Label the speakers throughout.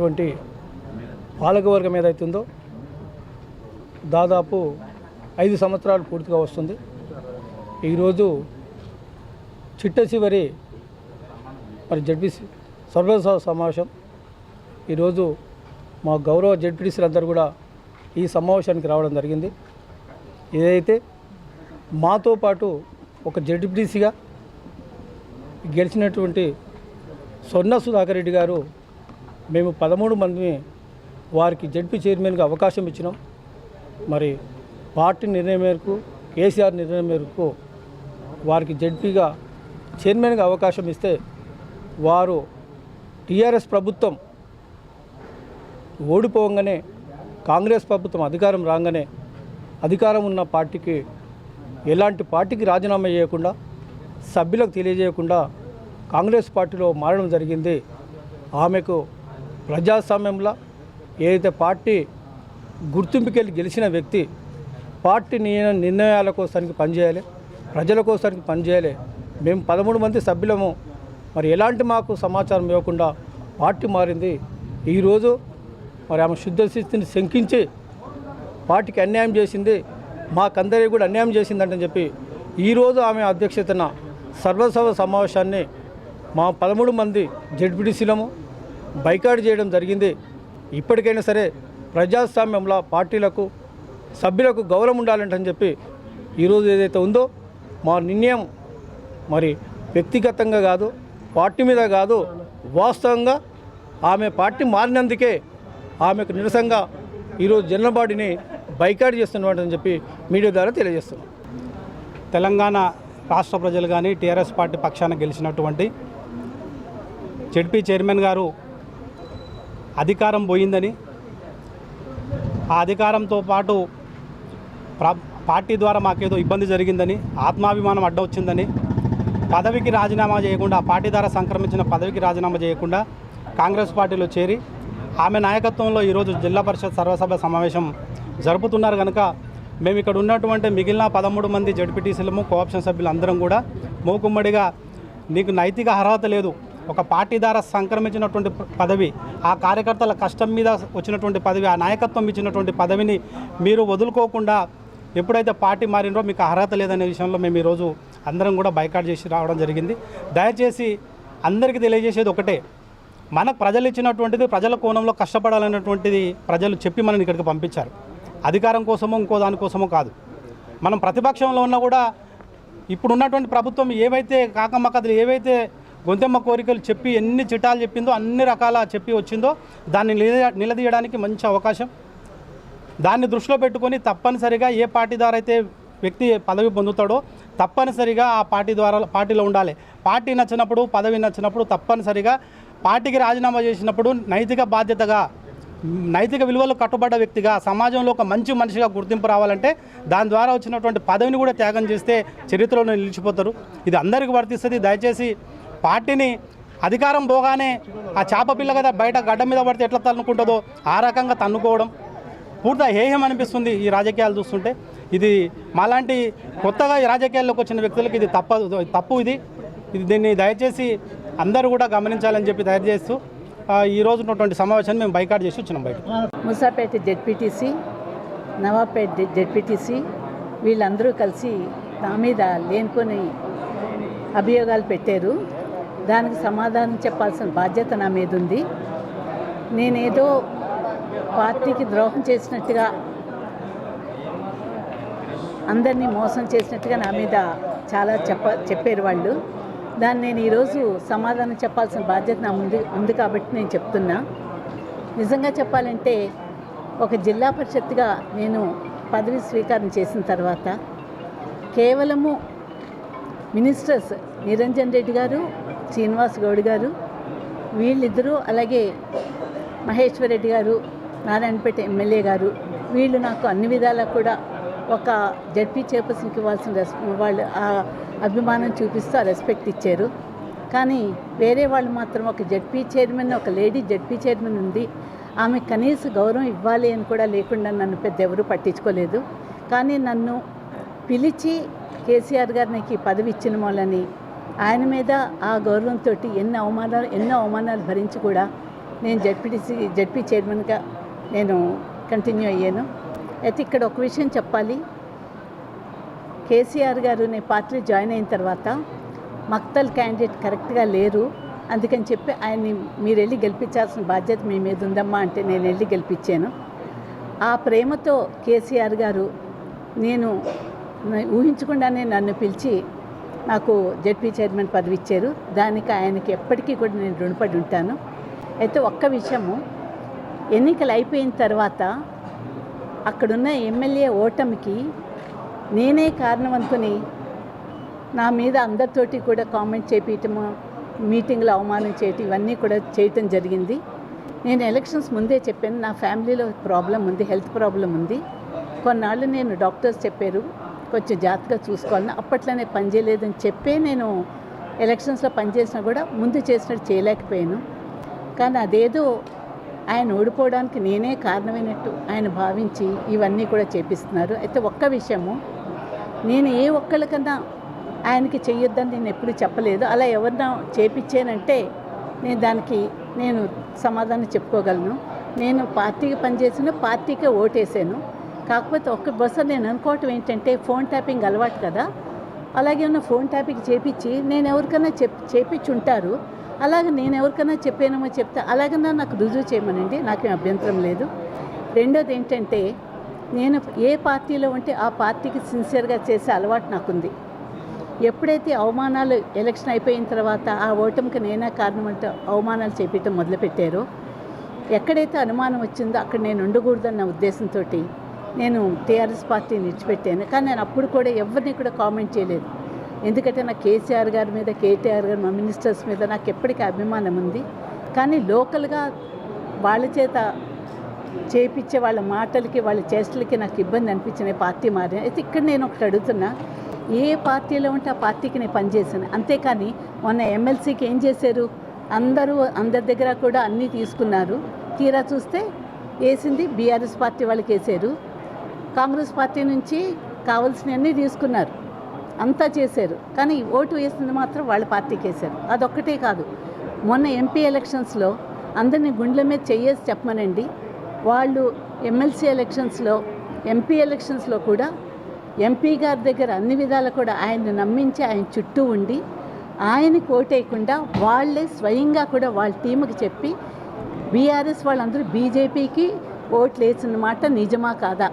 Speaker 1: ఉన్నటువంటి పాలకవర్గం ఏదైతుందో దాదాపు 5 సంవత్సరాలు పూర్తిగా వస్తుంది. ఈరోజు చిట్ట చివరి మరి జడ్పీసీ సర్వసభ సమావేశం. ఈరోజు మా గౌరవ జడ్పీటీసీలందరూ కూడా ఈ సమావేశానికి రావడం జరిగింది. ఏదైతే మాతో పాటు ఒక జడ్పీటీసీగా గెలిచినటువంటి సొన్న సుధాకర్ రెడ్డి గారు, మేము 13 మందిని వారికి జడ్పీ చైర్మన్గా అవకాశం ఇచ్చినాం. మరి పార్టీ నిర్ణయం మేరకు, కేసీఆర్ నిర్ణయం మేరకు వారికి జడ్పీగా చైర్మన్గా అవకాశం ఇస్తే వారు టీఆర్ఎస్ ప్రభుత్వం ఓడిపోగానే, కాంగ్రెస్ ప్రభుత్వం అధికారం రాగానే అధికారం ఉన్న పార్టీకి ఎలాంటి పార్టీకి రాజీనామా చేయకుండా, సభ్యులకు తెలియజేయకుండా కాంగ్రెస్ పార్టీలో మారడం జరిగింది. ఆమెకు ప్రజాస్వామ్యంలో ఏదైతే పార్టీ గుర్తింపుకెళ్ళి గెలిచిన వ్యక్తి పార్టీ నిర్ణయాల కోసానికి పనిచేయాలి, ప్రజల కోసానికి పనిచేయాలి. మేము 13 మంది సభ్యులము, మరి ఎలాంటి మాకు సమాచారం ఇవ్వకుండా పార్టీ మారింది. ఈరోజు మరి ఆమె శుద్ధస్థితిని శంకించి పార్టీకి అన్యాయం చేసింది, మాకందరికీ కూడా అన్యాయం చేసిందంటని చెప్పి ఈరోజు ఆమె అధ్యక్షతన సర్వసభ సమావేశాన్ని మా 13 మంది జడ్పీటీసీలము బైకాట్ చేయడం జరిగింది. ఇప్పటికైనా సరే ప్రజాస్వామ్యంలో పార్టీలకు, సభ్యులకు గౌరవం ఉండాలంటని చెప్పి ఈరోజు ఏదైతే ఉందో మా నిర్ణయం మరి వ్యక్తిగతంగా కాదు, పార్టీ మీద కాదు, వాస్తవంగా ఆమె పార్టీ మారినందుకే ఆమెకు నిరసనగా ఈరోజు జనరల్ బాడీని బైకాట్ చేస్తున్నవాటని చెప్పి మీడియా ద్వారా తెలియజేస్తున్నాం.
Speaker 2: తెలంగాణ రాష్ట్ర ప్రజలు కానీ టీఆర్ఎస్ పార్టీ పక్షాన గెలిచినటువంటి జడ్పీ చైర్మన్ గారు అధికారం పోయిందని, ఆ అధికారంతో పాటు పార్టీ ద్వారా మాకేదో ఇబ్బంది జరిగిందని, ఆత్మాభిమానం అడ్డం వచ్చిందని, పదవికి రాజీనామా చేయకుండా, ఆ పార్టీ ద్వారా సంక్రమించిన పదవికి రాజీనామా చేయకుండా కాంగ్రెస్ పార్టీలో చేరి ఆమె నాయకత్వంలో ఈరోజు జిల్లా పరిషత్ సర్వసభ సమావేశం జరుపుతున్నారు. కనుక మేము ఇక్కడ ఉన్నటువంటి మిగిలిన 13 మంది జడ్పీటీసీలము, కోఆప్షన్ సభ్యులు అందరం కూడా మూకుమ్మడిగా, నీకు నైతిక అర్హత లేదు, ఒక పార్టీ ద్వారా సంక్రమించినటువంటి పదవి, ఆ కార్యకర్తల కష్టం మీద వచ్చినటువంటి పదవి, ఆ నాయకత్వం ఇచ్చినటువంటి పదవిని మీరు వదులుకోకుండా ఎప్పుడైతే పార్టీ మారినరో మీకు అర్హత లేదనే విషయంలో మేము ఈరోజు అందరం కూడా బైకాట్ చేసి రావడం జరిగింది. దయచేసి అందరికీ తెలియజేసేది ఒకటే, మనకు ప్రజలు ఇచ్చినటువంటిది ప్రజల కోణంలో కష్టపడాలనేటువంటిది ప్రజలు చెప్పి మనని ఇక్కడికి పంపించారు. అధికారం కోసమో ఇంకో దానికోసమో కాదు. మనం ప్రతిపక్షంలో ఉన్నా కూడా ఇప్పుడు ఉన్నటువంటి ప్రభుత్వం ఏవైతే కాకమ్మకథలు, ఏవైతే గొంతెమ్మ కోరికలు చెప్పి ఎన్ని చిట్టాలు చెప్పిందో, అన్ని రకాల చెప్పి వచ్చిందో దాన్ని నిలదీయడానికి మంచి అవకాశం. దాన్ని దృష్టిలో పెట్టుకొని తప్పనిసరిగా ఏ పార్టీ ద్వారా అయితే వ్యక్తి పదవి పొందుతాడో తప్పనిసరిగా ఆ పార్టీలో ఉండాలి. పార్టీ నచ్చినప్పుడు, పదవి నచ్చినప్పుడు తప్పనిసరిగా పార్టీకి రాజీనామా చేసినప్పుడు నైతిక బాధ్యతగా, నైతిక విలువలు కట్టుబడ్డ వ్యక్తిగా, సమాజంలో ఒక మంచి మనిషిగా గుర్తింపు రావాలంటే దాని ద్వారా వచ్చినటువంటి పదవిని కూడా త్యాగం చేస్తే చరిత్రలో నిలిచిపోతారు. ఇది అందరికీ వర్తిస్తుంది. దయచేసి పార్టీని అధికారం పోగానే ఆ చేప పిల్ల కదా బయట గడ్డ మీద పడితే ఎట్లా తన్నుకుంటుందో ఆ రకంగా తన్నుకోవడం పూర్తిగా హేయం అనిపిస్తుంది ఈ రాజకీయాలు చూస్తుంటే. ఇది మాలాంటి కొత్తగా ఈ రాజకీయాల్లోకి వచ్చిన వ్యక్తులకు ఇది తప్పు. ఇది దీన్ని దయచేసి అందరూ కూడా గమనించాలని చెప్పి దయచేస్తూ ఈ రోజు ఉన్నటువంటి సమావేశాన్ని మేము బైకాట్ చేసి వచ్చినాం. బయట
Speaker 3: ముసాపేట జెడ్పీటీసీ, నవాపేట జెడ్పీటీసీ వీళ్ళందరూ కలిసి నా మీద లేనికొని అభియోగాలు పెట్టారు. దానికి సమాధానం చెప్పాల్సిన బాధ్యత నా మీద ఉంది. నేనేదో పార్టీకి ద్రోహం చేసినట్టుగా, అందరినీ మోసం చేసినట్టుగా నా మీద చాలా చెప్పారు వాళ్ళు. దాన్ని నేను ఈరోజు సమాధానం చెప్పాల్సిన బాధ్యత నా ఉంది కాబట్టి నేను చెప్తున్నా. నిజంగా చెప్పాలంటే ఒక జిల్లా పరిషత్గా నేను పదవి స్వీకారం చేసిన తర్వాత కేవలము మినిస్టర్స్ నిరంజన్ రెడ్డి గారు, శ్రీనివాస్ గౌడ్ గారు, వీళ్ళిద్దరూ, అలాగే మహేశ్వర్ రెడ్డి గారు, నారాయణపేట ఎమ్మెల్యే గారు, వీళ్ళు నాకు అన్ని విధాలా కూడా ఒక జడ్పీ చైర్పర్సన్కి ఇవ్వాల్సిన వాళ్ళు ఆ అభిమానం చూపిస్తూ ఆ రెస్పెక్ట్ ఇచ్చారు. కానీ వేరే వాళ్ళు మాత్రం ఒక జడ్పీ చైర్మన్, ఒక లేడీ జడ్పీ చైర్మన్ ఉంది, ఆమె కనీస గౌరవం ఇవ్వాలి అని కూడా లేకుండా నన్ను పెద్ద ఎవరు పట్టించుకోలేదు. కానీ నన్ను పిలిచి కేసీఆర్ గారు నాకు ఈ పదవి ఇచ్చిన వాళ్ళని ఆయన మీద ఆ గౌరవంతో ఎన్నో అవమానాలు భరించి కూడా నేను జడ్పీ చైర్మన్గా నేను కంటిన్యూ అయ్యాను. అయితే ఇక్కడ ఒక విషయం చెప్పాలి, కేసీఆర్ గారు నేను పార్టీలో జాయిన్ అయిన తర్వాత మక్తల్ క్యాండిడేట్ కరెక్ట్గా లేరు, అందుకని చెప్పి ఆయన్ని మీరు వెళ్ళి గెలిపించాల్సిన బాధ్యత మీ మీద ఉందమ్మా అంటే నేను వెళ్ళి గెలిపించాను. ఆ ప్రేమతో కేసీఆర్ గారు నేను ఊహించకుండానే నన్ను పిలిచి నాకు జడ్పీ చైర్మన్ పదవి ఇచ్చారు. దానికి ఆయనకి ఎప్పటికీ కూడా నేను రుణపడి ఉంటాను. అయితే ఒక్క విషయము, ఎన్నికలు అయిపోయిన తర్వాత అక్కడున్న ఎమ్మెల్యే ఓటమికి నేనే కారణం అనుకుని నా మీద అందరితోటి కూడా కామెంట్ చేపించటము, మీటింగ్లో అవమానం చేయటం, ఇవన్నీ కూడా చేయటం జరిగింది. నేను ఎలక్షన్స్ ముందే చెప్పాను, నా ఫ్యామిలీలో ప్రాబ్లం ఉంది, హెల్త్ ప్రాబ్లం ఉంది. కొన్నాళ్ళు నేను డాక్టర్స్ చెప్పారు కొంచెం జాగ్రత్తగా చూసుకోవాలని, అప్పట్లోనే పనిచేయలేదని చెప్పే నేను ఎలక్షన్స్లో పనిచేసినా కూడా ముందు చేసినట్టు చేయలేకపోయాను. కానీ అదేదో ఆయన ఓడిపోవడానికి నేనే కారణమైనట్టు ఆయన భావించి ఇవన్నీ కూడా చేపిస్తున్నారు. అయితే ఒక్క విషయము, నేను ఏ ఒక్కళ్ళకన్నా ఆయనకి చెయ్యొద్దని నేను ఎప్పుడు చెప్పలేదు. అలా ఎవరినా చేపించానంటే నేను దానికి నేను సమాధానం చెప్పుకోగలను. నేను పార్టీకి పనిచేసిన, పార్టీకే ఓటేసాను. కాకపోతే ఒక్క బస్సు నేను అనుకోవటం ఏంటంటే, ఫోన్ ట్యాపింగ్ అలవాటు కదా, అలాగే ఉన్న ఫోన్ ట్యాపింగ్ చేపించి నేను ఎవరికైనా చేపించి ఉంటారు, అలాగే నేను ఎవరికైనా చెప్పానేమో చెప్తే అలాగన్నా నాకు రుజువు చేయమనండి, నాకేం అభ్యంతరం లేదు. రెండోది ఏంటంటే, నేను ఏ పార్టీలో ఉంటే ఆ పార్టీకి సిన్సియర్గా చేసే అలవాటు నాకుంది. ఎప్పుడైతే అవమానాలు ఎలక్షన్ అయిపోయిన తర్వాత ఆ ఓటమికి నేనే కారణం అంటే అవమానాలు చేపించడం మొదలుపెట్టారో, ఎక్కడైతే అనుమానం వచ్చిందో అక్కడ నేను ఉండకూడదన్న ఉద్దేశంతో నేను టీఆర్ఎస్ పార్టీని విడిచిపెట్టాను. కానీ నేను అప్పుడు కూడా ఎవరిని కూడా కామెంట్ చేయలేదు. ఎందుకంటే నాకు కేసీఆర్ గారి మీద, కేటీఆర్ గారు, మా మినిస్టర్స్ మీద నాకు ఎప్పటికీ అభిమానం ఉంది. కానీ లోకల్గా వాళ్ళ చేత చేపించే వాళ్ళ మాటలకి, వాళ్ళ చేష్టలకి నాకు ఇబ్బంది అనిపించిన పార్టీ మారి. అయితే ఇక్కడ నేను ఒకటి అడుగుతున్నా, ఏ పార్టీలో ఉంటే ఆ పార్టీకి నేను పనిచేశాను. అంతేకాని మొన్న ఎమ్మెల్సీకి ఏం చేశారు, అందరి దగ్గర కూడా అన్నీ తీసుకున్నారు, తీరా చూస్తే వేసింది బీఆర్ఎస్ పార్టీ వాళ్ళకి వేసారు. కాంగ్రెస్ పార్టీ నుంచి కావాల్సినవన్నీ తీసుకున్నారు, అంతా చేశారు. కానీ ఓటు వేసింది మాత్రం వాళ్ళ పార్టీకి వేశారు. అదొక్కటే కాదు, మొన్న ఎంపీ ఎలక్షన్స్లో అందరినీ గుండెల మీద చెయ్యేసి చెప్పమనండి. వాళ్ళు ఎమ్మెల్సీ ఎలక్షన్స్లో, ఎంపీ ఎలక్షన్స్లో కూడా ఎంపీ గారి దగ్గర అన్ని విధాలు కూడా ఆయన్ని నమ్మించి ఆయన చుట్టూ ఉండి ఆయనకి ఓటేయకుండా వాళ్ళే స్వయంగా కూడా వాళ్ళ టీంకి చెప్పి బీఆర్ఎస్ వాళ్ళందరూ బీజేపీకి ఓట్లు వేసిన మాట నిజమా కాదా,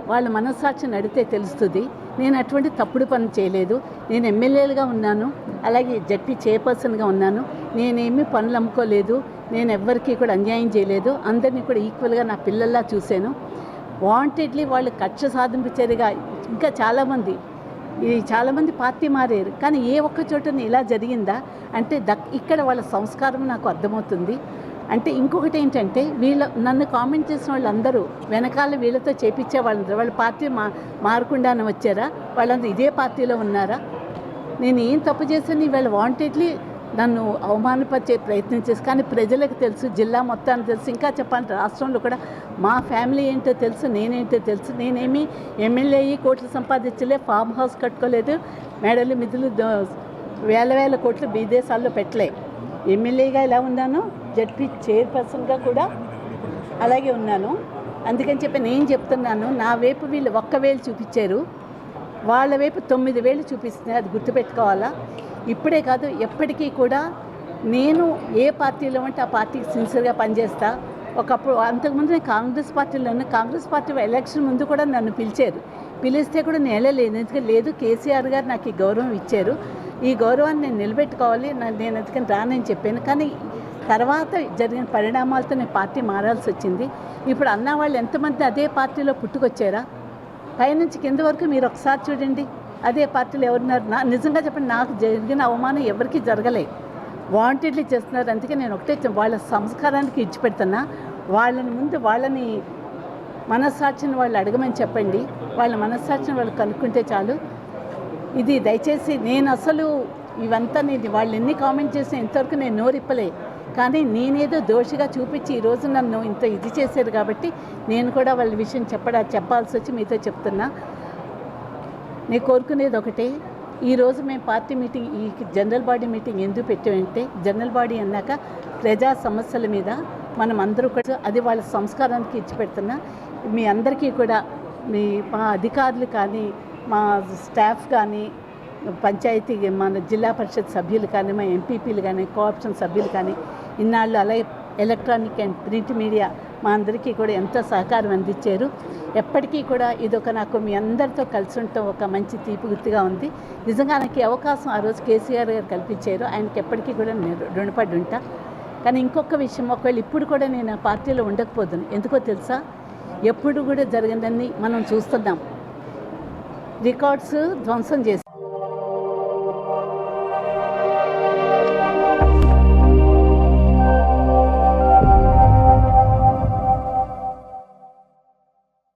Speaker 3: వాళ్ళ మనస్సాక్షిని అడిగితే తెలుస్తుంది. నేను అటువంటి తప్పుడు పని చేయలేదు. నేను ఎమ్మెల్యేలుగా ఉన్నాను, అలాగే జడ్పీ చైర్పర్సన్గా ఉన్నాను. నేనేమీ పనులు అమ్ముకోలేదు, నేను ఎవ్వరికీ కూడా అన్యాయం చేయలేదు. అందరినీ కూడా ఈక్వల్గా నా పిల్లల్లా చూశాను. వాంటెడ్లీ వాళ్ళు కక్ష సాధింపు చర్యగా ఇంకా చాలామంది పార్టీ మారారు. కానీ ఏ ఒక్క చోటని ఇలా జరిగిందా అంటే ఇక్కడ వాళ్ళ సంస్కారం నాకు అర్థమవుతుంది. అంటే ఇంకొకటి ఏంటంటే, నన్ను కామెంట్ చేసిన వాళ్ళందరూ వెనకాల వీళ్ళతో చేపించే వాళ్ళ పార్టీ మారకుండానే వచ్చారా, వాళ్ళందరూ ఇదే పార్టీలో ఉన్నారా? నేను ఏం తప్పు చేశాను వీళ్ళు వాంటెడ్లీ నన్ను అవమానపరిచే ప్రయత్నం చేసి, కానీ ప్రజలకు తెలుసు, జిల్లా మొత్తానికి తెలుసు, ఇంకా చెప్పాలంటే రాష్ట్రంలో కూడా మా ఫ్యామిలీ ఏంటో తెలుసు, నేనేంటో తెలుసు. నేనేమి ఎమ్మెల్యే అయ్యి కోట్లు సంపాదించలే, ఫామ్ హౌస్ కట్టుకోలేదు, మేడలు మిద్దులు వేల కోట్లు విదేశాల్లో పెట్టలే. ఎమ్మెల్యేగా ఎలా ఉన్నాను, జడ్పీ చైర్పర్సన్గా కూడా అలాగే ఉన్నాను. అందుకని చెప్పి నేను చెప్తున్నాను, నా వైపు వీళ్ళు 1 వేలు చూపించారు, వాళ్ళ వైపు 9 వేలు చూపిస్తున్నారు. అది గుర్తుపెట్టుకోవాలా. ఇప్పుడే కాదు, ఎప్పటికీ కూడా నేను ఏ పార్టీలో ఉంటే ఆ పార్టీకి సిన్సియర్గా పనిచేస్తా. ఒకప్పుడు అంతకుముందు నేను కాంగ్రెస్ పార్టీలోనే, కాంగ్రెస్ పార్టీ ఎలక్షన్ ముందు కూడా నన్ను పిలిస్తే కూడా నేను వెళ్ళలేదు. ఎందుకంటే లేదు, కేసీఆర్ గారు నాకు ఈ గౌరవం ఇచ్చారు, ఈ గౌరవాన్ని నేను నిలబెట్టుకోవాలి, నేను ఎందుకని రానని చెప్పాను. కానీ తర్వాత జరిగిన పరిణామాలతో నేను పార్టీ మారాల్సి వచ్చింది. ఇప్పుడు అన్న వాళ్ళు ఎంతమంది అదే పార్టీలో పుట్టుకొచ్చారా, పైనుంచి కింద వరకు మీరు ఒకసారి చూడండి, అదే పార్టీలో ఎవరున్నారు. నిజంగా చెప్పండి, నాకు జరిగిన అవమానం ఎవరికి జరగలే, వాంటెడ్లీ చేస్తున్నారు. అందుకే నేను ఒకటే వాళ్ళ సంస్కారానికి ఇచ్చిపెడుతున్నా. వాళ్ళని మనస్సాక్షిని వాళ్ళు అడగమని చెప్పండి, వాళ్ళ మనస్సాక్షిని వాళ్ళు కనుక్కుంటే చాలు. ఇది దయచేసి నేను అసలు ఇవంతా వాళ్ళు ఎన్ని కామెంట్ చేసినా ఇంతవరకు నేను నోరిప్పలే. కానీ నేనేదో దోషిగా చూపించి ఈరోజు నన్ను ఇంత ఇది చేశారు కాబట్టి నేను కూడా వాళ్ళ విషయం చెప్పాల్సి వచ్చి మీతో చెప్తున్నా. నేను కోరుకునేది ఒకటే, ఈరోజు మేము పార్టీ మీటింగ్ ఈ జనరల్ బాడీ మీటింగ్ ఎందుకు పెట్టామంటే జనరల్ బాడీ అన్నాక ప్రజా సమస్యల మీద మనం అందరూ కూడా అది వాళ్ళ సంస్కారానికి ఇచ్చిపెడుతున్నా మీ అందరికీ కూడా మా అధికారులు కానీ మా స్టాఫ్ కానీ పంచాయతీ మన జిల్లా పరిషత్ సభ్యులు కానీ మా ఎంపీపీలు కానీ కోఆప్షన్ సభ్యులు కానీ ఇన్నాళ్ళు అలాగే ఎలక్ట్రానిక్ అండ్ ప్రింట్ మీడియా మా అందరికీ కూడా ఎంతో సహకారం అందించారు. ఎప్పటికీ కూడా ఇదొక నాకు మీ అందరితో కలిసి ఉండటం ఒక మంచి తీపి గుర్తుగా ఉంది. నిజంగా నాకు అవకాశం ఆ రోజు కేసీఆర్ గారు కల్పించారు. ఆయనకి ఎప్పటికీ కూడా నేను రుణపడి ఉంటా. కానీ ఇంకొక విషయం, ఒకవేళ ఇప్పుడు కూడా నేను ఆ పార్టీలో ఉండకపోదును. ఎందుకో తెలుసా, ఎప్పుడు కూడా జరిగిందని మనం చూస్తున్నాం. రికార్డ్స్ ధ్వంసం చేసి